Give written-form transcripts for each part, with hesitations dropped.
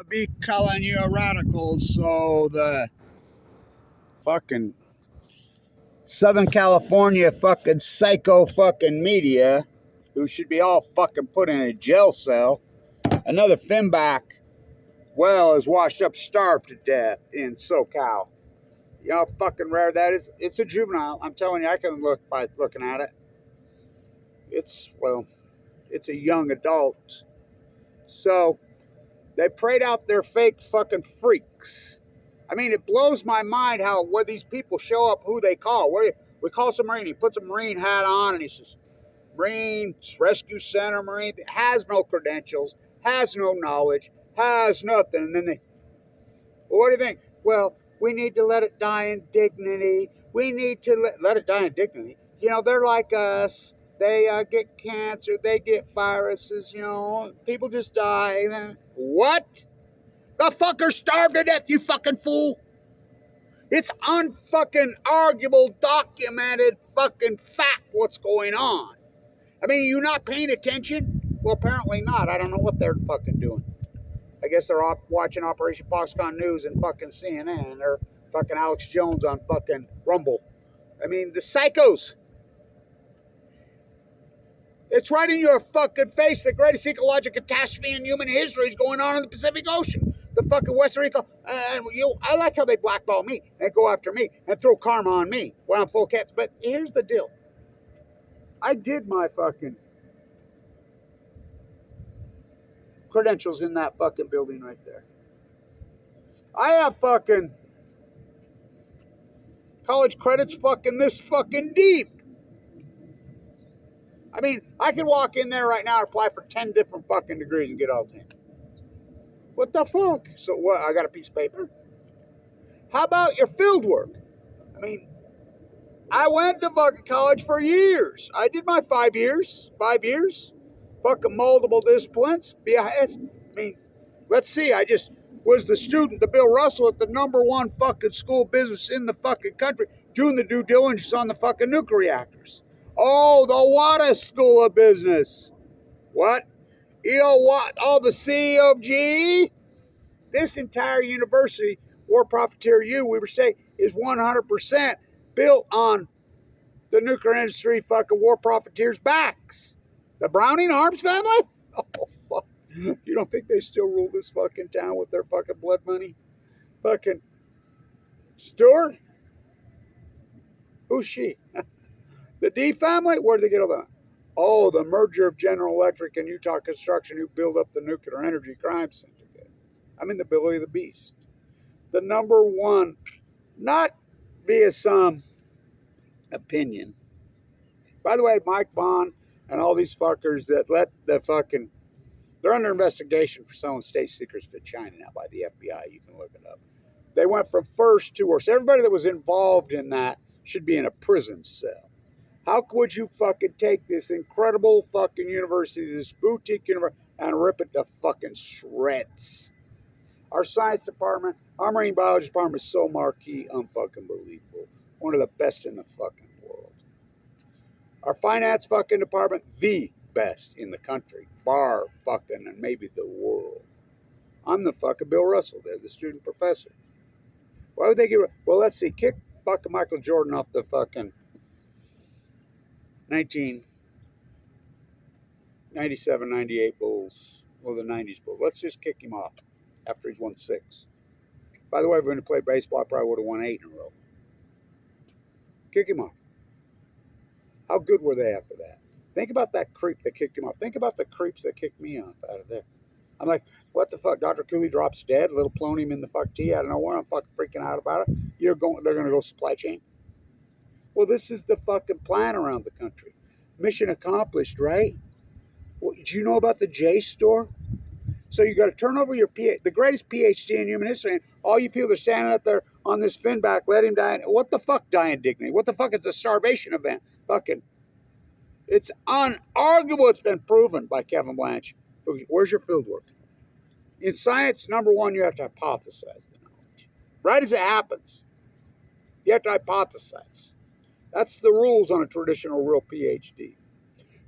be calling you a radical, so the fucking Southern California fucking psycho fucking media, who should be all fucking put in a jail cell, another finback, well, is washed up starved to death in SoCal. You know how fucking rare that is? It's a juvenile. I'm telling you, I can look by looking at it. It's a young adult. So they prayed out their fake fucking freaks. I mean, it blows my mind how where these people show up, who they call. We call some Marine. He puts a Marine hat on and he says, Marine Rescue Center, Marine, has no credentials, has no knowledge, has nothing. And then well, what do you think? Well, we need to let it die in dignity. We need to let it die in dignity. You know, they're like us. They get cancer. They get viruses. You know, people just die. What? The fucker starved to death, you fucking fool. It's unfucking arguable, documented fucking fact what's going on. I mean, are you not paying attention? Well, apparently not. I don't know what they're fucking doing. I guess they're watching Operation Foxconn News and fucking CNN or fucking Alex Jones on fucking Rumble. I mean, the psychos. It's right in your fucking face. The greatest ecological catastrophe in human history is going on in the Pacific Ocean. The fucking Western Rico. I like how they blackball me and go after me and throw karma on me when I'm full of cats. But here's the deal. I did my fucking credentials in that fucking building right there. I have fucking college credits fucking this fucking deep. I mean, I could walk in there right now and apply for 10 different fucking degrees and get all 10. What the fuck? So what, I got a piece of paper? How about your field work? I mean, I went to fucking college for years. I did my 5 years. 5 years. Fucking multiple disciplines. BIS. I mean, let's see. I just was the student to Bill Russell at the #1 fucking school business in the fucking country doing the due diligence on the fucking nuclear reactors. Oh, the Wada School of Business. What? You know what? Oh, the CEO of GE? This entire university, War Profiteer U, we were saying, is 100% built on the nuclear industry fucking war profiteers' backs. The Browning Arms family? Oh, fuck. You don't think they still rule this fucking town with their fucking blood money? Fucking Stewart? Who's she? The D family? Where did they get all that? Oh, the merger of General Electric and Utah Construction, who built up the nuclear energy crime syndicate. I mean, the Billy the Beast. The #1, not via some opinion. By the way, Mike Vaughn and all these fuckers that let the fucking, they're under investigation for selling state secrets to China now by the FBI. You can look it up. They went from first to worst. Everybody that was involved in that should be in a prison cell. How would you fucking take this incredible fucking university, this boutique university, and rip it to fucking shreds? Our science department, our marine biology department is so marquee, unfucking believable. One of the best in the fucking world. Our finance fucking department, the best in the country, bar fucking and maybe the world. I'm the fucking Bill Russell there, the student professor. Why would they get? Well, let's see. Kick fucking Michael Jordan off the fucking 1997, 98 Bulls. Well, the 90s Bulls. Let's just kick him off after he's won 6. By the way, if we're going to play baseball, I probably would have won 8 in a row. Kick him off. How good were they after that? Think about that creep that kicked him off. Think about the creeps that kicked me off out of there. I'm like, what the fuck? Dr. Cooley drops dead. Little clone him in the fuck tea. I don't know where. I'm fucking freaking out about it. They're going to go supply chain. Well, this is the fucking plan around the country. Mission accomplished, right? Well, did you know about the J store? So you got to turn over your the greatest PhD in human history, and all you people that are standing up there on this finback, let him die. What the fuck, die in dignity? What the fuck is a starvation event? Fucking, it's unarguable. It's been proven by Kevin Blanch. Where's your field work? In science, #1, you have to hypothesize the knowledge. Right as it happens, you have to hypothesize. That's the rules on a traditional real PhD.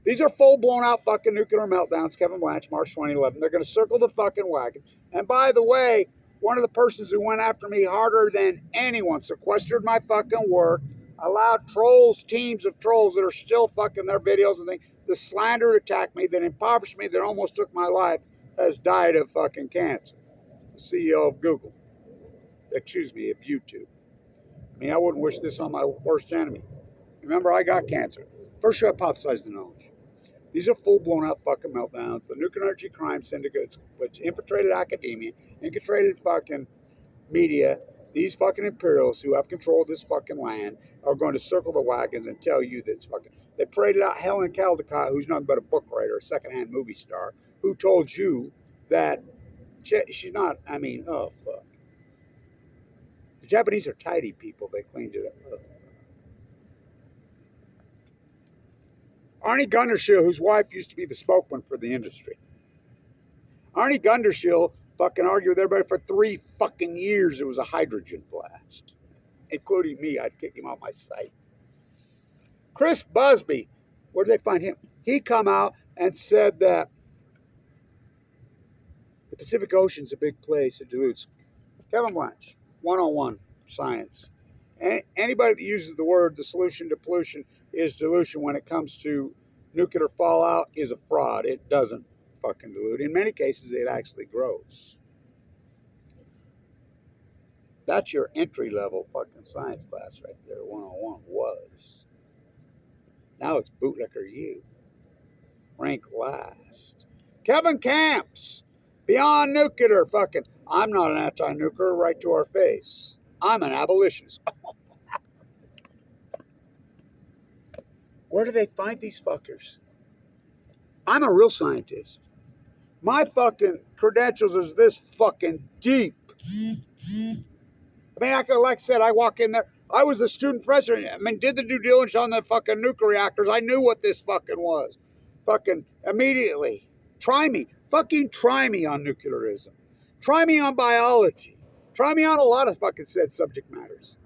These are full blown out fucking nuclear meltdowns. Kevin Blanch, March 2011. They're going to circle the fucking wagon. And by the way, one of the persons who went after me harder than anyone, sequestered my fucking work, allowed trolls, teams of trolls that are still fucking their videos and things, to slander, attack me, that impoverished me, that almost took my life, has died of fucking cancer. The CEO of Google. Excuse me, of YouTube. I mean, I wouldn't wish this on my worst enemy. Remember, I got cancer. First, you hypothesize the knowledge. These are full-blown out fucking meltdowns. The nuclear energy crime syndicates, which infiltrated academia, infiltrated fucking media, these fucking imperials who have control of this fucking land are going to circle the wagons and tell you that it's fucking... They paraded out Helen Caldecott, who's nothing but a book writer, a secondhand movie star, who told you that she's not... I mean, oh, fuck. The Japanese are tidy people. They cleaned it up. Arnie Gundershill, whose wife used to be the spokesman for the industry. Arnie Gundershill fucking argued with everybody for 3 fucking years it was a hydrogen blast. Including me. I'd kick him off my site. Chris Busby, where did they find him? He come out and said that the Pacific Ocean's a big place. It dilutes. Kevin Blanch, 101 science. Anybody that uses the word the solution to pollution is dilution when it comes to nuclear fallout is a fraud. It doesn't fucking dilute. In many cases, it actually grows. That's your entry-level fucking science class right there, 101 was. Now it's bootlicker you. Rank last. Kevin Camps, beyond nuclear fucking. I'm not an anti-nuclear, right to our face. I'm an abolitionist. Where do they find these fuckers? I'm a real scientist. My fucking credentials is this fucking deep. I mean, like I said, I walk in there. I was a student professor. I mean, did the due diligence on the fucking nuclear reactors. I knew what this fucking was. Fucking immediately. Try me. Fucking try me on nuclearism. Try me on biology. Try me on a lot of fucking said subject matters.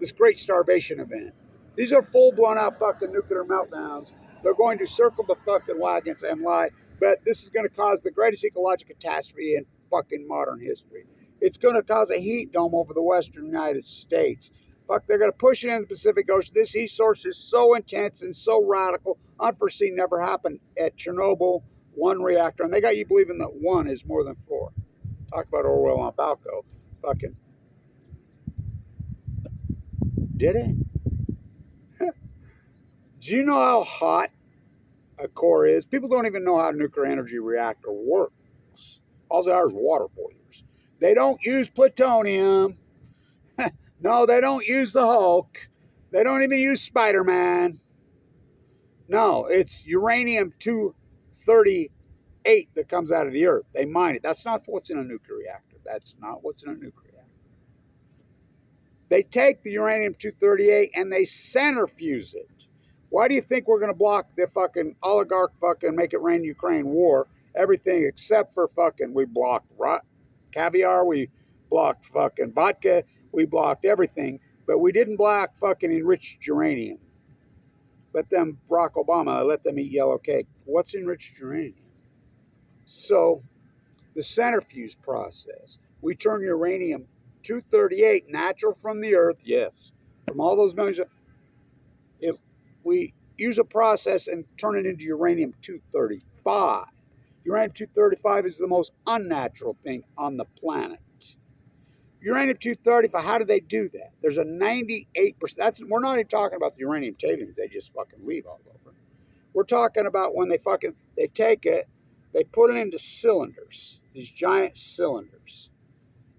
This great starvation event. These are full-blown out fucking nuclear meltdowns. They're going to circle the fucking wagons and lie. But this is going to cause the greatest ecological catastrophe in fucking modern history. It's going to cause a heat dome over the western United States. Fuck, they're going to push it into the Pacific Ocean. This heat source is so intense and so radical. Unforeseen, never happened at Chernobyl, 1 reactor. And they got you believing that 1 is more than 4. Talk about Orwell on Balco. Fucking. Did it? Do you know how hot a core is? People don't even know how a nuclear energy reactor works. All they are is water boilers. They don't use plutonium. No, they don't use the Hulk. They don't even use Spider-Man. No, it's uranium-238 that comes out of the earth. They mine it. That's not what's in a nuclear reactor. That's not what's in a nuclear reactor. They take the uranium-238 and they centrifuge it. Why do you think we're going to block the fucking oligarch fucking make it rain Ukraine war? Everything except for fucking, we blocked caviar, we blocked fucking vodka, we blocked everything, but we didn't block fucking enriched uranium. Let them, Barack Obama, let them eat yellow cake. What's enriched uranium? So, the centrifuge process. We turn uranium-238, natural from the earth, yes, from all those millions of... We use a process and turn it into uranium-235. Uranium-235 is the most unnatural thing on the planet. Uranium-235, how do they do that? There's a 98%, we're not even talking about the uranium tailings they just fucking leave all over. We're talking about when they take it, they put it into cylinders, these giant cylinders,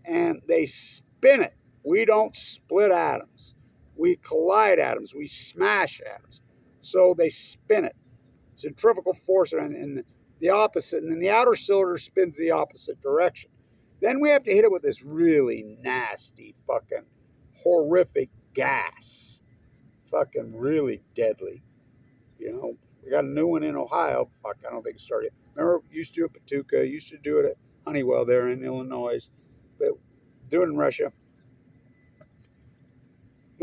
and they spin it. We don't split atoms. We collide atoms. We smash atoms. So they spin it. Centrifugal force and the opposite. And then the outer cylinder spins the opposite direction. Then we have to hit it with this really nasty, fucking horrific gas. Fucking really deadly. You know, we got a new one in Ohio. Fuck, I don't think it started. Remember, used to do it at Patuca. Used to do it at Honeywell there in Illinois. But do it in Russia.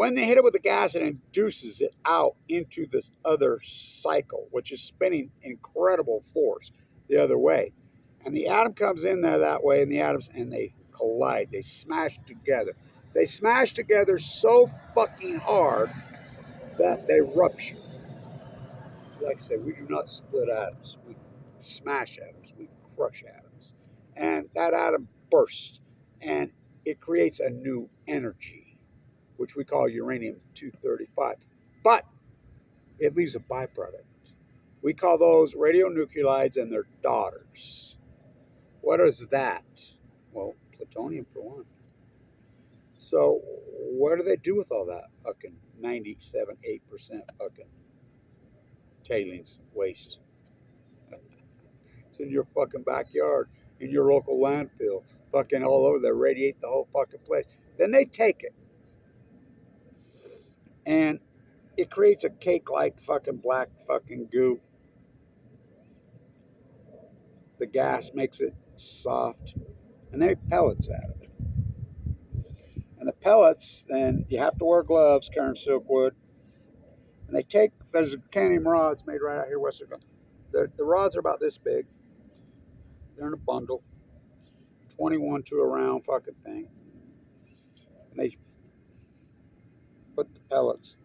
When they hit it with the gas, it induces it out into this other cycle, which is spinning incredible force the other way. And the atom comes in there that way, and the atoms, and they collide. They smash together. They smash together so fucking hard that they rupture. Like I said, we do not split atoms. We smash atoms. We crush atoms. And that atom bursts, and it creates a new energy, which we call uranium-235. But it leaves a byproduct. We call those radionuclides and their daughters. What is that? Well, plutonium for one. So what do they do with all that fucking 97, 8% fucking tailings waste? It's in your fucking backyard, in your local landfill, fucking all over. They radiate the whole fucking place. Then they take it, and it creates a cake-like fucking black fucking goo. The gas makes it soft, and they make pellets out of it. And the pellets, then you have to wear gloves carrying silkwood. And they take, there's canning rods made right out here west of the rods are about this big. They're in a bundle, 21 to a round fucking thing. And they put the pellets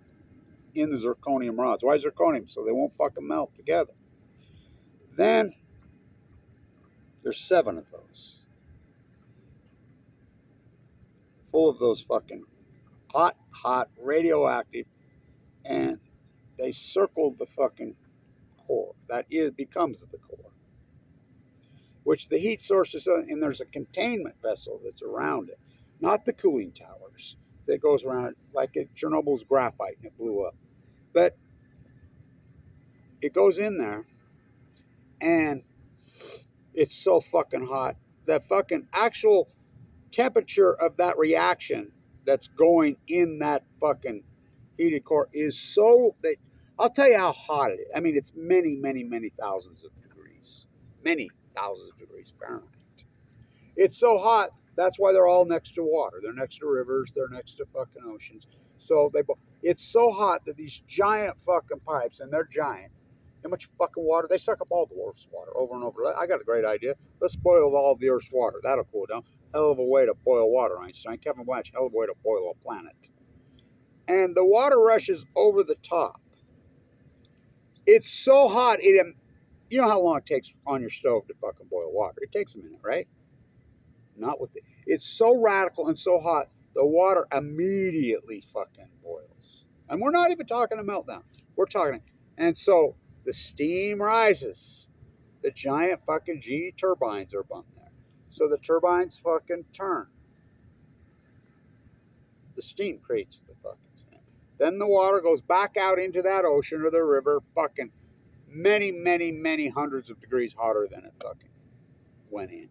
in the zirconium rods. Why zirconium? So they won't fucking melt together. Then there's 7 of those, full of those fucking hot radioactive, and they circle the fucking core. That becomes the core, which the heat source is, and there's a containment vessel that's around it, not the cooling towers that goes around it, like Chernobyl's graphite and it blew up. But it goes in there, and it's so fucking hot. The fucking actual temperature of that reaction that's going in that fucking heated core is so that I'll tell you how hot it is. I mean, it's many, many, many thousands of degrees. Many thousands of degrees Fahrenheit. It's so hot, that's why they're all next to water. They're next to rivers, they're next to fucking oceans. So it's so hot that these giant fucking pipes, and they're giant, how much fucking water? They suck up all the Earth's water over and over. I got a great idea. Let's boil all the Earth's water. That'll cool it down. Hell of a way to boil water, Einstein. Kevin Blanch, hell of a way to boil a planet. And the water rushes over the top. It's so hot, you know how long it takes on your stove to fucking boil water? It takes a minute, right? Not with it. It's so radical and so hot, the water immediately fucking boils. And we're not even talking a meltdown. We're talking, and so the steam rises. The giant fucking GE turbines are bumped there. So the turbines fucking turn. The steam creates the fucking steam. Then the water goes back out into that ocean or the river, fucking many, many, many hundreds of degrees hotter than it fucking went in.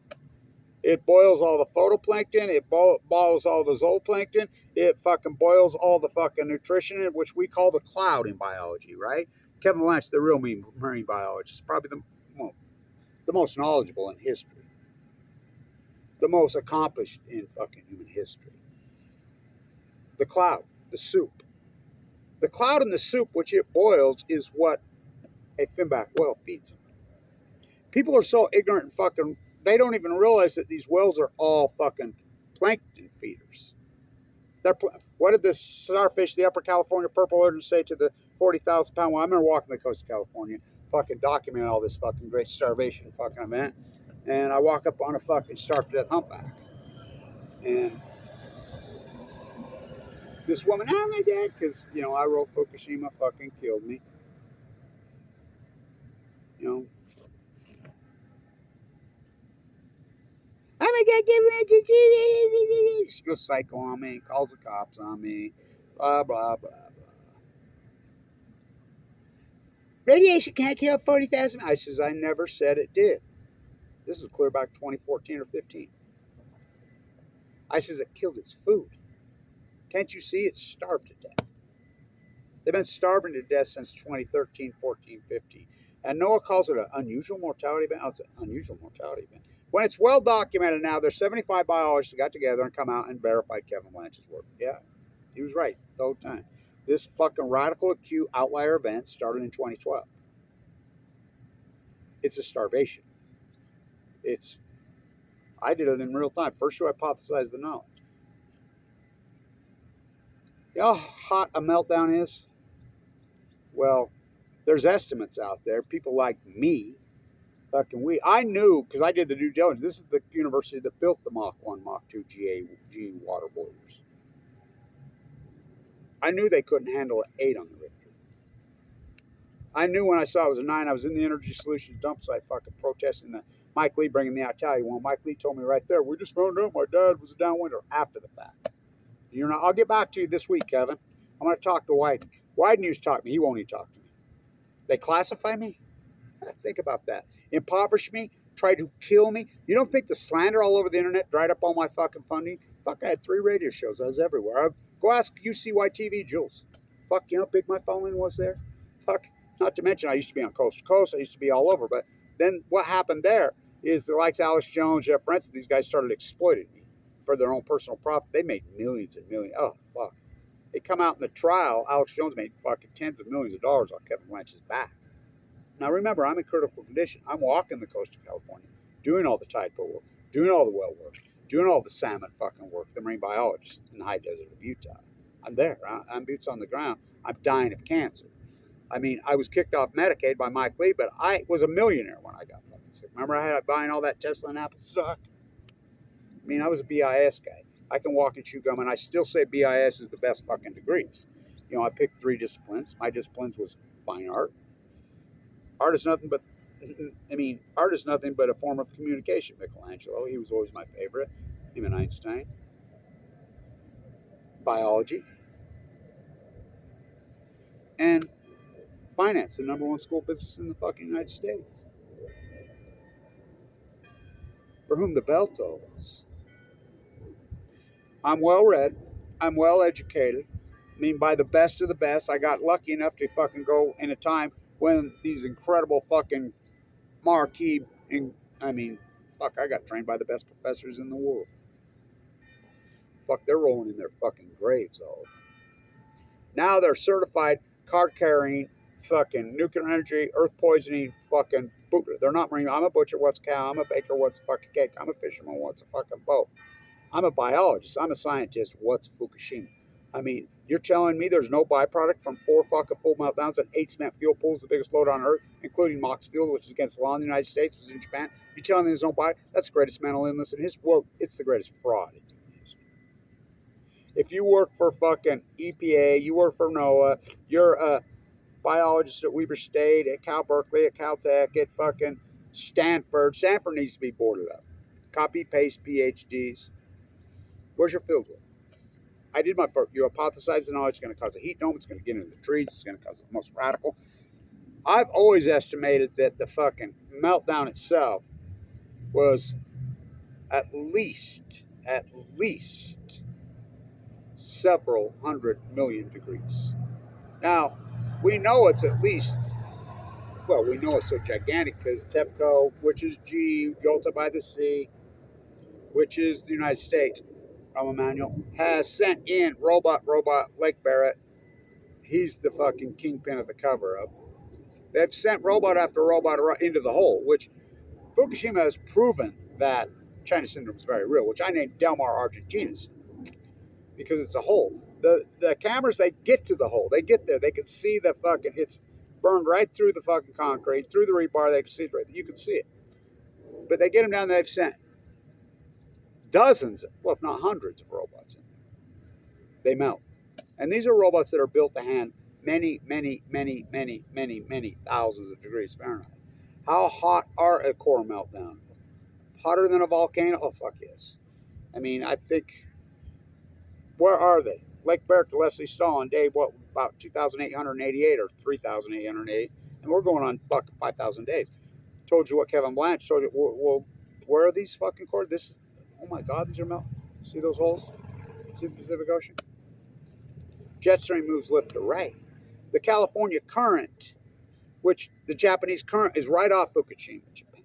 It boils all the photoplankton. It boils all the zooplankton. It fucking boils all the fucking nutrition, which we call the cloud in biology, right? Kevin Blanch, the real marine biologist, probably the most knowledgeable in history. The most accomplished in fucking human history. The cloud, the soup. The cloud in the soup, which it boils, is what a finback whale feeds them. People are so ignorant and fucking, they don't even realize that these whales are all fucking plankton feeders. What did the starfish, the Upper California purple urchin, say to the 40,000 pound whale? I remember walking the coast of California, fucking documenting all this fucking great starvation fucking event. And I walk up on a fucking starved to death humpback. And this woman, oh my God, because, you know, I wrote Fukushima fucking killed me. You know. Oh my God, she goes psycho on me, calls the cops on me, blah, blah, blah, blah. Radiation can't kill 40,000. I says, I never said it did. This is clear back 2014 or 15. I says, it killed its food. Can't you see it's starved to death? They've been starving to death since 2013, 14, 15. And NOAA calls it an unusual mortality event. Oh, it's an unusual mortality event. When it's well documented now, there's 75 biologists that got together and come out and verified Kevin Blanch's work. Yeah. He was right the whole time. This fucking radical acute outlier event started in 2012. It's a starvation. I did it in real time. First you hypothesize the knowledge. You know how hot a meltdown is? Well, there's estimates out there. People like me, I knew because I did the due diligence. This is the university that built the Mach 1, Mach 2 GE water boilers. I knew they couldn't handle an 8 on the Richter. I knew when I saw it was a 9. I was in the Energy Solutions dump site fucking protesting the Mike Lee bringing the Italian one. Mike Lee told me right there, we just found out my dad was a downwinder after the fact. I'll get back to you this week, Kevin. I'm going to talk to Wyden. Wyden used to talk to me. He won't even talk to me. They classify me? Think about that. Impoverish me? Try to kill me? You don't think the slander all over the internet dried up all my fucking funding? Fuck, I had 3 radio shows. I was everywhere. Go ask UCY TV, Jules. Fuck, you know how big my following was there? Fuck, not to mention I used to be on Coast to Coast. I used to be all over. But then what happened there is the likes of Alex Jones, Jeff Renson, these guys started exploiting me for their own personal profit. They made millions and millions. Oh, fuck. They come out in the trial. Alex Jones made fucking tens of millions of dollars on Kevin Blanch's back. Now remember, I'm in critical condition. I'm walking the coast of California, doing all the tide pool work, doing all the well work, doing all the salmon fucking work, the marine biologist in the high desert of Utah. I'm there. I'm boots on the ground. I'm dying of cancer. I mean, I was kicked off Medicaid by Mike Lee, but I was a millionaire when I got fucking sick. Remember I had buying all that Tesla and Apple stock? I mean, I was a BIS guy. I can walk and chew gum, and I still say BIS is the best fucking degrees. I picked 3 disciplines. My disciplines was fine art. Art is nothing but a form of communication. Michelangelo, he was always my favorite. Him and Einstein. Biology. And finance, the #1 school business in the fucking United States. For whom the bell tolls. I'm well read. I'm well educated. I mean, by the best of the best. I got lucky enough to fucking go in a time when these incredible fucking marquee, I got trained by the best professors in the world. Fuck, they're rolling in their fucking graves, though. Now they're certified card-carrying, fucking nuclear energy, earth poisoning, fucking bootlickers. They're not marine. I'm a butcher, what's a cow? I'm a baker, what's a fucking cake? I'm a fisherman, what's a fucking boat? I'm a biologist. I'm a scientist, what's Fukushima? I mean, you're telling me there's no byproduct from 4 fucking full meltdowns and 8 cement fuel pools, the biggest load on Earth, including MOX fuel, which is against the law in the United States, was in Japan. You're telling me there's no byproduct? That's the greatest mental illness in history. Well, it's the greatest fraud in history. If you work for fucking EPA, you work for NOAA, you're a biologist at Weber State, at Cal Berkeley, at Caltech, at fucking Stanford. Stanford needs to be boarded up. Copy, paste, PhDs. Where's your field work? I did my first. You hypothesize the knowledge is going to cause a heat dome. It's going to get into the trees. It's going to cause the most radical. I've always estimated that the fucking meltdown itself was at least several 100 million degrees. Now, we know it's at least, we know it's so gigantic because TEPCO, which is GE, Yalta by the Sea, which is the United States, Rahm Emanuel, has sent in Robot Lake Barrett. He's the fucking kingpin of the cover-up. They've sent robot after robot into the hole, which Fukushima has proven that China syndrome is very real, which I named Del Mar Argentina syndrome because it's a hole. The cameras, they get to the hole. They get there. They can see the fucking, it's burned right through the fucking concrete, through the rebar. They can see it right there. You can see it. But they get them down there. They've sent dozens, if not hundreds of robots in there. They melt. And these are robots that are built to handle many thousands of degrees Fahrenheit. How hot are a core meltdown? Hotter than a volcano? Oh, fuck yes. I mean, I think, where are they? Lake Barrett to Leslie Stahl on day, about 2,888 or 3,888. And we're going on fucking 5,000 days. Told you what Kevin Blanch told you. Well, where are these fucking cores? Oh my God, these are melting. See those holes? See the Pacific Ocean? Jet stream moves left to right. The California current, which the Japanese current is right off Fukushima, Japan.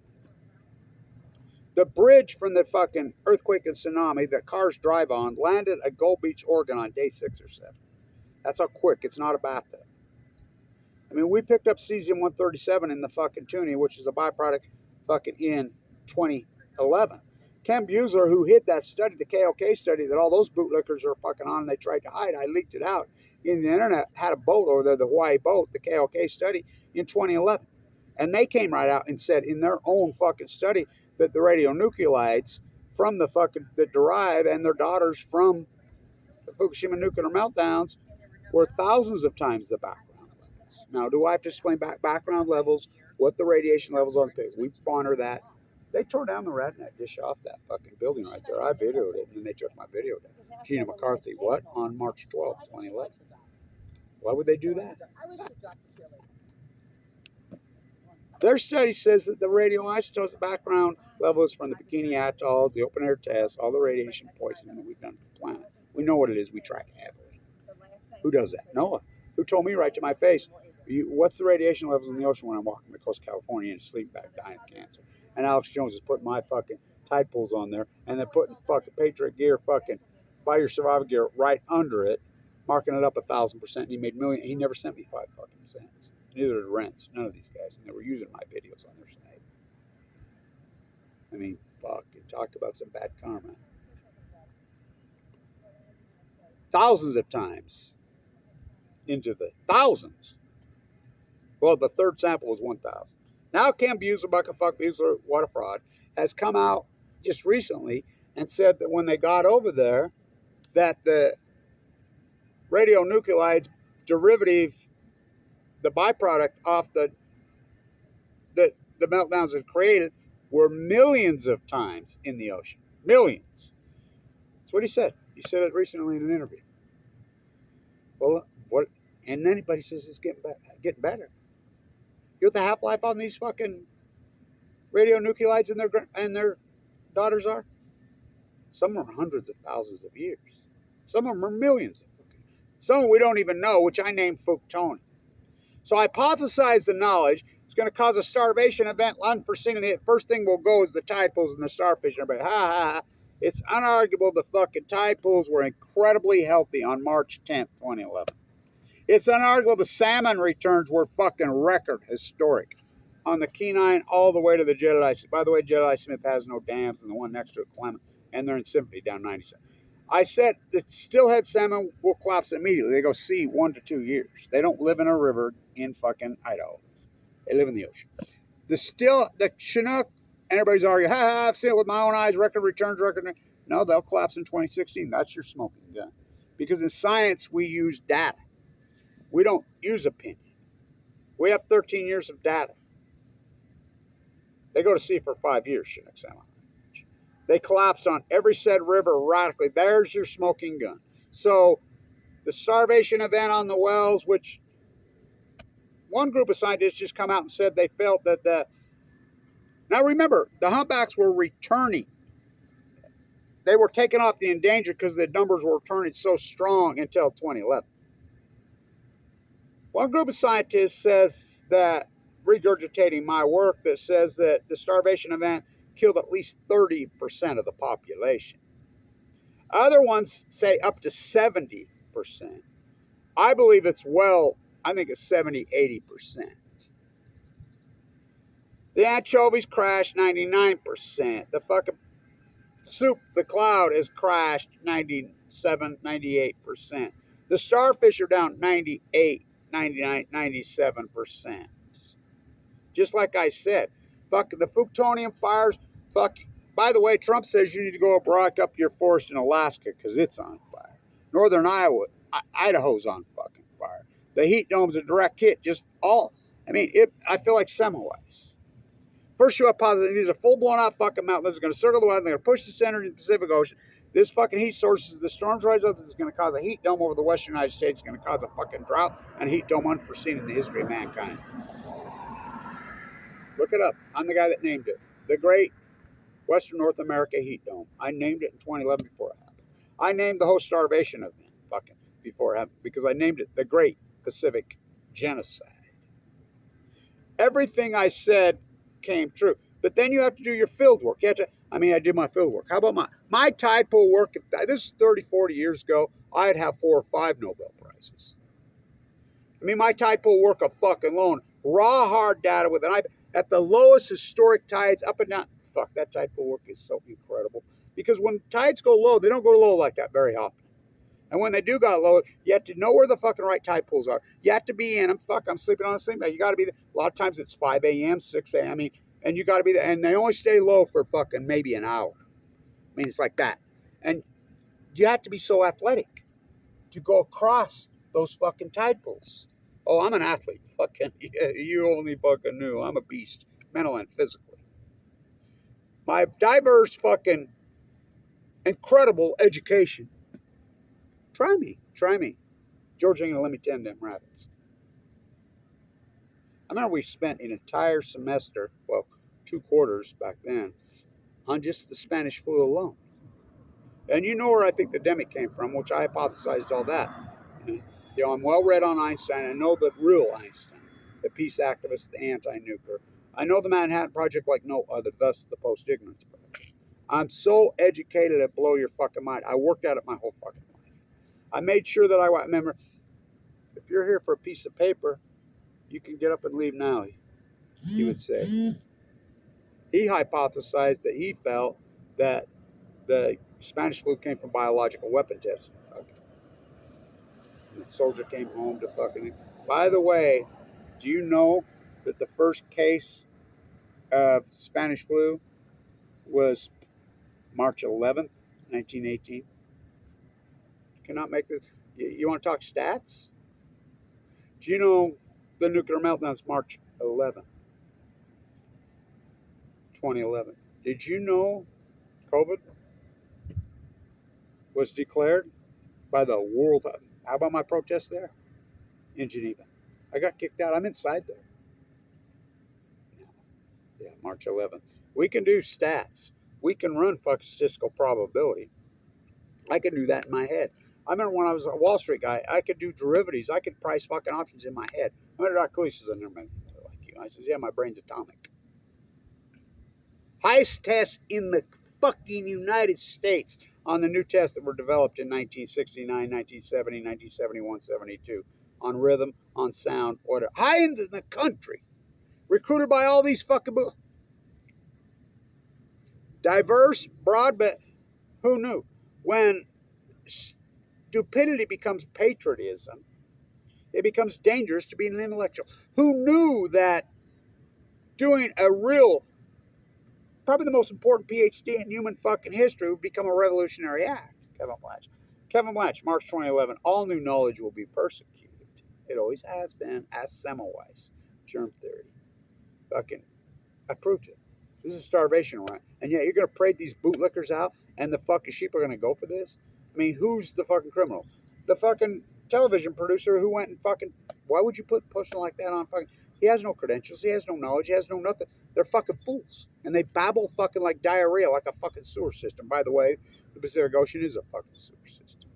The bridge from the fucking earthquake and tsunami that cars drive on landed at Gold Beach, Oregon on day 6 or 7. That's how quick. It's not a bathtub. I mean, we picked up cesium-137 in the fucking tuning, which is a byproduct fucking in 2011. Ken Buesler, who hid that study, the KOK study that all those bootlickers are fucking on and they tried to hide, I leaked it out in the internet, had a boat over there, the Hawaii boat, the KOK study in 2011. And they came right out and said in their own fucking study that the radionuclides from the fucking, that derive and their daughters from the Fukushima nuclear meltdowns were thousands of times the background levels. Now, do I have to explain background levels, what the radiation levels on the page? We honor that. They tore down the Radnet dish off that fucking building right there. I videoed it, and then they took my video down. Gina McCarthy, what? On March 12th, 2011. Why would they do that? Their study says that the radioisotopes, the background levels from the Bikini Atolls, the open air tests, all the radiation poisoning that we've done to the planet. We know what it is. We track it heavily. Who does that? Noah. Who told me right to my face, what's the radiation levels in the ocean when I'm walking the coast of California and sleep back dying of cancer? And Alex Jones is putting my fucking tide pools on there, and then putting fucking Patriot Gear fucking Buy Your Survival Gear right under it, marking it up 1,000%. And he made million. He never sent me 5 fucking cents. Neither did Rents. None of these guys. And they were using my videos on their site. I mean, fuck. You talk about some bad karma. Thousands of times. Into the thousands. Well, the third sample was 1,000. Now Ken Buesler, Buckafuck Buesler, what a fraud, has come out just recently and said that when they got over there, that the radionuclides derivative, the byproduct off the meltdowns had created, were millions of times in the ocean. Millions. That's what he said. He said it recently in an interview. Well, what? And then anybody says it's getting better. You know what the half-life on these fucking radionuclides and their daughters are? Some are hundreds of thousands of years. Some of them are millions. Some we don't even know, which I named Fuktoni. So I hypothesize the knowledge. It's going to cause a starvation event unforeseen. And the first thing will go is the tide pools and the starfish. And everybody, ha ha ha. It's unarguable the fucking tide pools were incredibly healthy on March 10th, 2011. It's unarguable the salmon returns were fucking record historic on the Kenai all the way to the Jedediah Smith. By the way, Jedediah Smith has no dams, and the one next to it, Clement, and they're in Symphony down 97. I said the steelhead salmon will collapse immediately. They go sea 1 to 2 years. They don't live in a river in fucking Idaho. They live in the ocean. The Chinook, and everybody's arguing, ha, I've seen it with my own eyes, record returns, record. No, they'll collapse in 2016. That's your smoking gun. Because in science, we use data. We don't use opinion. We have 13 years of data. They go to sea for 5 years, Chinook salmon. They collapsed on every said river radically. There's your smoking gun. So the starvation event on the wells, which one group of scientists just come out and said they felt that now remember, the humpbacks were returning. They were taken off the endangered because the numbers were returning so strong until 2011. One group of scientists says that, regurgitating my work, that says that the starvation event killed at least 30% of the population. Other ones say up to 70%. I believe it's I think it's 70, 80%. The anchovies crashed 99%. The fucking soup, the cloud, has crashed 97, 98%. The starfish are down 98, 99, 97%. Just like I said, fuck the Fuktonium fires. Fuck. By the way, Trump says you need to go rock up your forest in Alaska because it's on fire. Northern Idaho's on fucking fire. The heat dome's a direct hit. I feel like Semmelweis. First, you have positive. These are full blown out fucking mountains. They're going to circle the weather. They're going to push the center into the Pacific Ocean. This fucking heat source is the storms rise up. It's going to cause a heat dome over the western United States. It's going to cause a fucking drought and a heat dome unforeseen in the history of mankind. Look it up. I'm the guy that named it. The Great Western North America Heat Dome. I named it in 2011 before it happened. I named the whole starvation event fucking before it happened because I named it the Great Pacific Genocide. Everything I said came true. But then you have to do your field work. You have to, I mean, I did my field work. How about my tide pool work? This is 30, 40 years ago. I'd have 4 or 5 Nobel Prizes. I mean, my tide pool work a fucking loan. Raw, hard data with an eye at the lowest historic tides up and down. Fuck, that tide pool work is so incredible. Because when tides go low, they don't go low like that very often. And when they do go low, you have to know where the fucking right tide pools are. You have to be in them. Fuck, I'm sleeping on a sleep bag. You got to be there. A lot of times it's 5 a.m., 6 a.m. I mean, and you got to be there. And they only stay low for fucking maybe an hour. I mean, it's like that. And you have to be so athletic to go across those fucking tide pools. Oh, I'm an athlete. Fucking, you only fucking knew. I'm a beast, mental and physically. My diverse fucking incredible education. Try me. Try me. George ain't gonna let me tend them rabbits. I remember we spent an entire semester, well, 2 quarters back then, on just the Spanish flu alone. And you know where I think the demic came from, which I hypothesized all that. You know, I'm well read on Einstein. I know the real Einstein, the peace activist, the anti-nuclear. I know the Manhattan Project like no other, thus the post-ignorance project. I'm so educated it blow your fucking mind. I worked at it my whole fucking life. I made sure that I remember, if you're here for a piece of paper, you can get up and leave now, he would say. He hypothesized that he felt that the Spanish flu came from biological weapon testing. The soldier came home to fucking. By the way, do you know that the first case of Spanish flu was March 11th, 1918? Cannot make this. You want to talk stats? Do you know the nuclear meltdowns March 11th, 2011? Did you know COVID was declared by the world? How about my protest there in Geneva? I got kicked out. I'm inside there. Yeah, March 11th. We can do stats. We can run statistical probability. I can do that in my head. I remember when I was a Wall Street guy, I could do derivatives. I could price fucking options in my head. I remember Dr. Cooley says, I never met like you. I says, yeah, my brain's atomic. Highest test in the fucking United States on the new tests that were developed in 1969, 1970, 1971, 72. On rhythm, on sound, whatever. High in the country. Recruited by all these fucking diverse, broad, but who knew? When stupidity becomes patriotism, it becomes dangerous to be an intellectual. Who knew that doing a real, probably the most important PhD in human fucking history would become a revolutionary act? Kevin Blanch. Kevin Blanch, March 2011. All new knowledge will be persecuted. It always has been. Ask Semmelweis. Germ theory. Fucking, I proved it. This is a starvation run. And yet you're going to parade these bootlickers out and the fucking sheep are going to go for this? I mean, who's the fucking criminal? The fucking television producer who went and fucking, why would you put pushing like that on fucking, he has no credentials, he has no knowledge, he has no nothing. They're fucking fools. And they babble fucking like diarrhea, like a fucking sewer system. By the way, the Pacific Ocean is a fucking sewer system.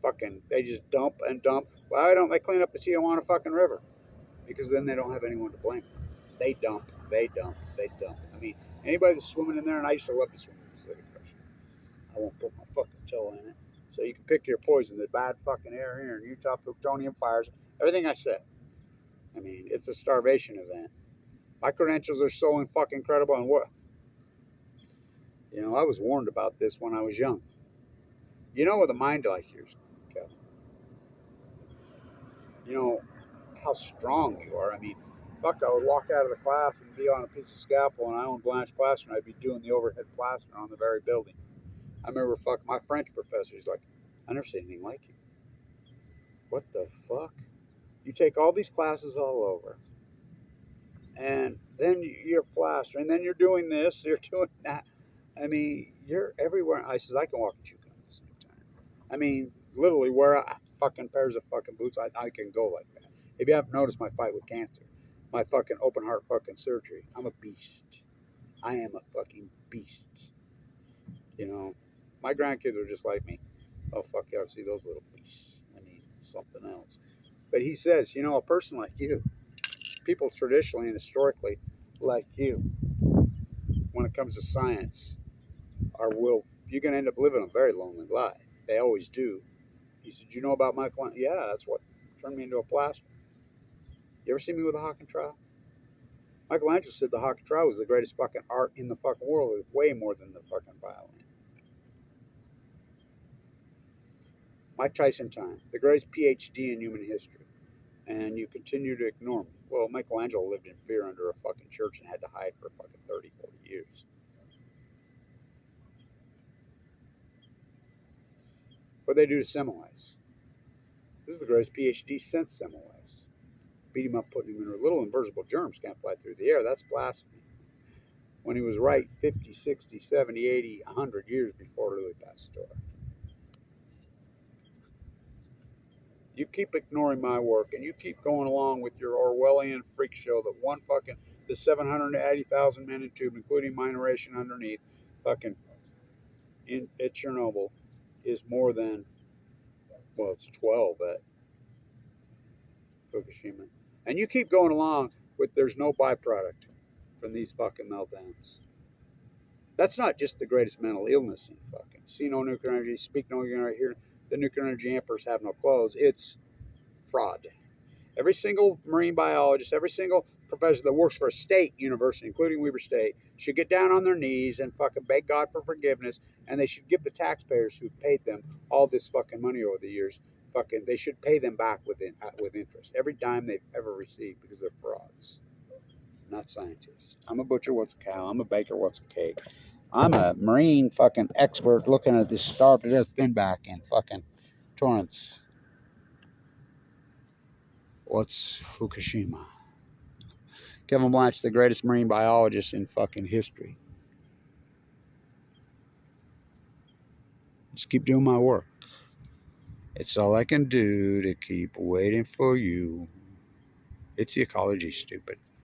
Fucking, they just dump and dump. Why don't they clean up the Tijuana fucking river? Because then they don't have anyone to blame. They dump, they dump, they dump. I mean, anybody that's swimming in there, and I used to love to swim in the Pacific Ocean. I won't put my fucking toe in it. So you can pick your poison. The bad fucking air here in Utah, plutonium fires, everything I said. I mean, it's a starvation event. My credentials are so fucking incredible. And what, you know, I was warned about this when I was young. You know, with a mind like yours, Kevin, you know how strong you are. I mean, fuck, I would walk out of the class and be on a piece of scaffold, and I owned Blanch plaster, and I'd be doing the overhead plaster on the very building. I remember, fuck, my French professor, he's like, I never seen anything like you. What the fuck? You take all these classes all over, and then you're plastering, and then you're doing this, you're doing that. I mean, you're everywhere. I says, I can walk and chew gum at the same time. I mean, literally, wear fucking pairs of fucking boots, I can go like that. If you haven't noticed my fight with cancer, my fucking open heart fucking surgery, I'm a beast. I am a fucking beast. You know, my grandkids are just like me. Oh, fuck yeah, I see those little beasts. I need something else. But he says, you know, a person like you, people traditionally and historically like you, when it comes to science, you're going to end up living a very lonely life. They always do. He said, you know about Michael? Yeah, that's what turned me into a plaster. You ever see me with a Hawking trowel? Michelangelo said the Hawking trowel was the greatest fucking art in the fucking world. It was way more than the fucking violin. Mike Tyson time, the greatest PhD in human history. And you continue to ignore me. Well, Michelangelo lived in fear under a fucking church and had to hide for fucking 30, 40 years. What they do to Semmelweis? This is the greatest PhD since Semmelweis. Beat him up, putting him in little invisible germs, can't fly through the air. That's blasphemy. When he was right 50, 60, 70, 80, 100 years before Louis Pasteur. You keep ignoring my work, and you keep going along with your Orwellian freak show that the 780,000 men in tube, including minoration underneath, fucking at Chernobyl, is more than, well, it's 12 at Fukushima. And you keep going along with there's no byproduct from these fucking meltdowns. That's not just the greatest mental illness in fucking see no nuclear energy, speak no nuclear energy, hear the nuclear energy emperors have no clothes. It's fraud. Every single marine biologist, every single professor that works for a state university, including Weber State, should get down on their knees and fucking beg God for forgiveness, and they should give the taxpayers who paid them all this fucking money over the years, they should pay them back with interest. Every dime they've ever received, because they're frauds, not scientists. I'm a butcher, what's a cow? I'm a baker, what's a cake? I'm a marine fucking expert looking at this starved to death finback in fucking Torrance. What's Fukushima? Kevin Blanch, the greatest marine biologist in fucking history. Just keep doing my work. It's all I can do to keep waiting for you. It's the ecology, stupid.